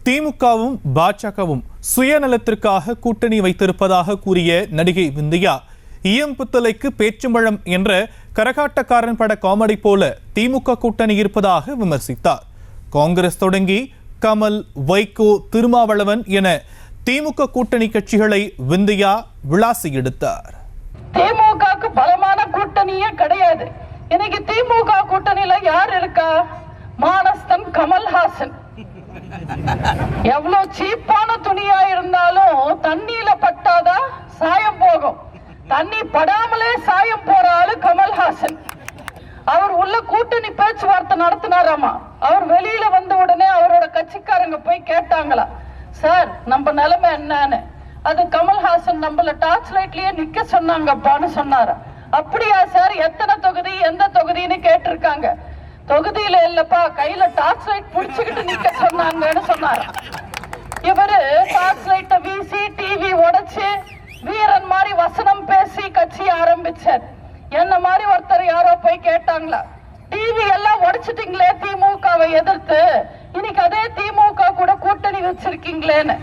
திமுகவும் பாஜகவும் சுயநலத்திற்காக கூட்டணி வைத்திருப்பதாக கூறிய நடிகை விந்தியா ஈயம்புத்தலைக்கு பேச்சும்பழம் என்ற கரகாட்டக்காரன் பட காமெடி போல திமுக கூட்டணி இருப்பதாக விமர்சித்தார். காங்கிரஸ் தொடங்கி கமல், வைகோ, திருமாவளவன் என திமுக கூட்டணி கட்சிகளை விந்தியா விளாசி எடுத்தார். திமுகவுக்கு பலமான கூட்டணியே கிடையாது. இன்னைக்கு திமுக கூட்டணியில யார் இருக்கா? மானஸ்தன் கமல்ஹாசன். எவ்வளவு சீப்பான துணியா இருந்தாலும் தண்ணியில பட்டாதான் சாயம் போகும். தண்ணி படாமலே சாயம் போற ஆளு கமல்ஹாசன். அவர் உள்ள கூட்டணி பேச்சுவார்த்தை நடத்தினாராமா. அவர் வெளியில வந்த உடனே அவரோட கட்சிக்காரங்க போய் கேட்டாங்களா, சார் நம்ம நிலைமை என்னன்னு. அது கமல்ஹாசன் நம்மள டார்ச் லைட்லயே நிக்க சொன்னாங்கப்பான்னு சொன்னாரா. அப்படியா சார், எத்தனை தொகுதி, எந்த தொகுதின்னு கேட்டிருக்காங்க. தொகுதியில இல்லப்பா, கையில டார்ச் லைட் புடிச்சுக்கிட்டு நிக்க சொன்னாங்கன்னு சொன்னாரா. இவரு டார்ச் லைட்டை வீசி டிவி உடைச்சு வீரன் மாதிரி வசனம் பேசி கட்சி ஆரம்பிச்சார். என்ன மாதிரி ஒருத்தர் யாரோ போய் கேட்டாங்களா, டிவி எல்லாம் உடைச்சிட்டீங்களே திமுகவை எதிர்த்து, இன்னைக்கு அதே திமுக கூட கூட்டணி வச்சிருக்கீங்களேன்னு.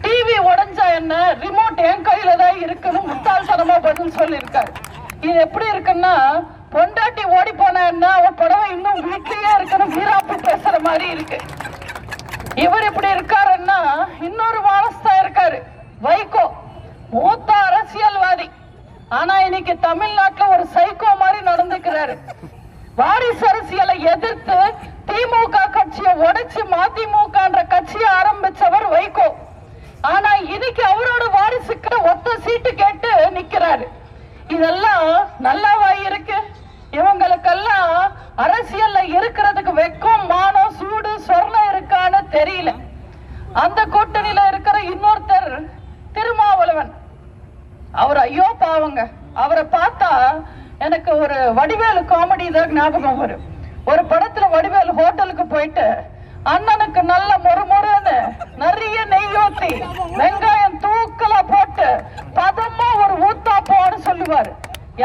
டிவி உடைஞ்சா என்ன, ரிமோட் என் கையில தான் இருக்குன்னு முட்டாள்தனமா பதில் சொல்லியிருக்காரு. இது எப்படி இருக்குன்னா, பொண்டாட்டி ஓடி போனா என்ன, அவன் புடவை இன்னும் வீட்லயே இருக்குன்னு வீராப்பு பேசுற மாதிரி இருக்கு. இவர் இப்படி இருக்காருன்னா இன்னொரு வாரஸ்தா இருக்காரு, வைகோ. மூத்த அரசியல்வாதி, ஆனா இன்னைக்கு தமிழ்நாட்டுல ஒரு சைக்கோ மாதிரி நடந்துக்கிறாரு. வாரிசு அரசியலை எதிர்த்து திமுக கட்சியை உடைச்சு மதிமுக கட்சியை ஆரம்பிச்சவர் வைகோ. ஆனா இன்னைக்கு அவரோட வாரிசுக்கு ஒத்த சீட்டு கேட்டு நிக்கிறாரு. இதெல்லாம் நல்லாவா இருக்கு? இவங்களுக்கெல்லாம் அரசியல்ல இருக்கிறதுக்கு வெக்கம், மானம், சூடு, சொர்ணம் இருக்கான்னு தெரியல. அந்த கூட்டணியில இருக்கிற இன்னொருத்தர் திருமாவளவன். அவர் ஐயோ பாவங்க, அவரை பார்த்தா எனக்கு ஒரு வடிவேலு காமெடி தான் ஞாபகம் வரும். ஒரு படத்துல வடிவேலு ஹோட்டலுக்கு போயிட்டு அண்ணனுக்கு நல்ல மொறுமொறுன்னு நிறைய நெய் ஊத்தி வெங்காயம் தூக்கலா போட்டு பதமா ஒரு ஊத்தாப்போன்னு சொல்லுவாரு.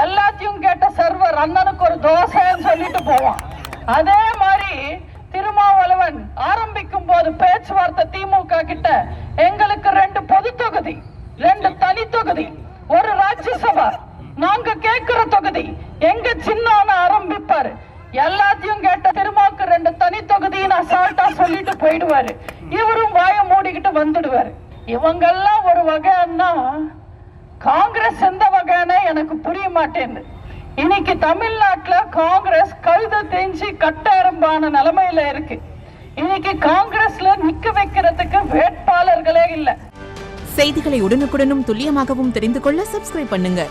எல்லாத்தையும் கேட்ட சர்வர் அண்ணனுக்கு ஒரு தோசைன்னு சொல்லிட்டு போவான். அதே மாதிரி திருமாவளவன் ஆரம்பிக்கும் போது பேச்சுவார்த்தை திமுக கிட்ட, எங்களுக்கு 2 பொது தொகுதி, 2 தனி தொகுதி, ஒரு ராஜ்யசபா, நாங்க கேட்கிற தொகுதி எங்க சின்ன ஆரம்பிப்பாரு. எல்லாத்தையும் கேட்ட திருமாவுக்கு 2 தனி தொகுதின்னு அசால்ட்டா சொல்லிட்டு போயிடுவாரு. இவரும் வாய மூடிக்கிட்டு வந்துடுவாரு. இவங்கெல்லாம் ஒரு வகைன்னா காங்கிரஸ் எந்த வகைன்னு எனக்கு புரிய மாட்டேன்னு. இன்னைக்கு தமிழ்நாட்டுல காங்கிரஸ் கழுத தேஞ்சி கட்டெரும்பான நிலைமையில இருக்கு. இன்னைக்கு காங்கிரஸ்ல நிக்க வைக்கிறதுக்கு வேட்பாளர்களே இல்லை. செய்திகளை உடனுக்குடனும் துல்லியமாகவும் தெரிந்து கொள்ள சப்ஸ்கிரைப் பண்ணுங்க.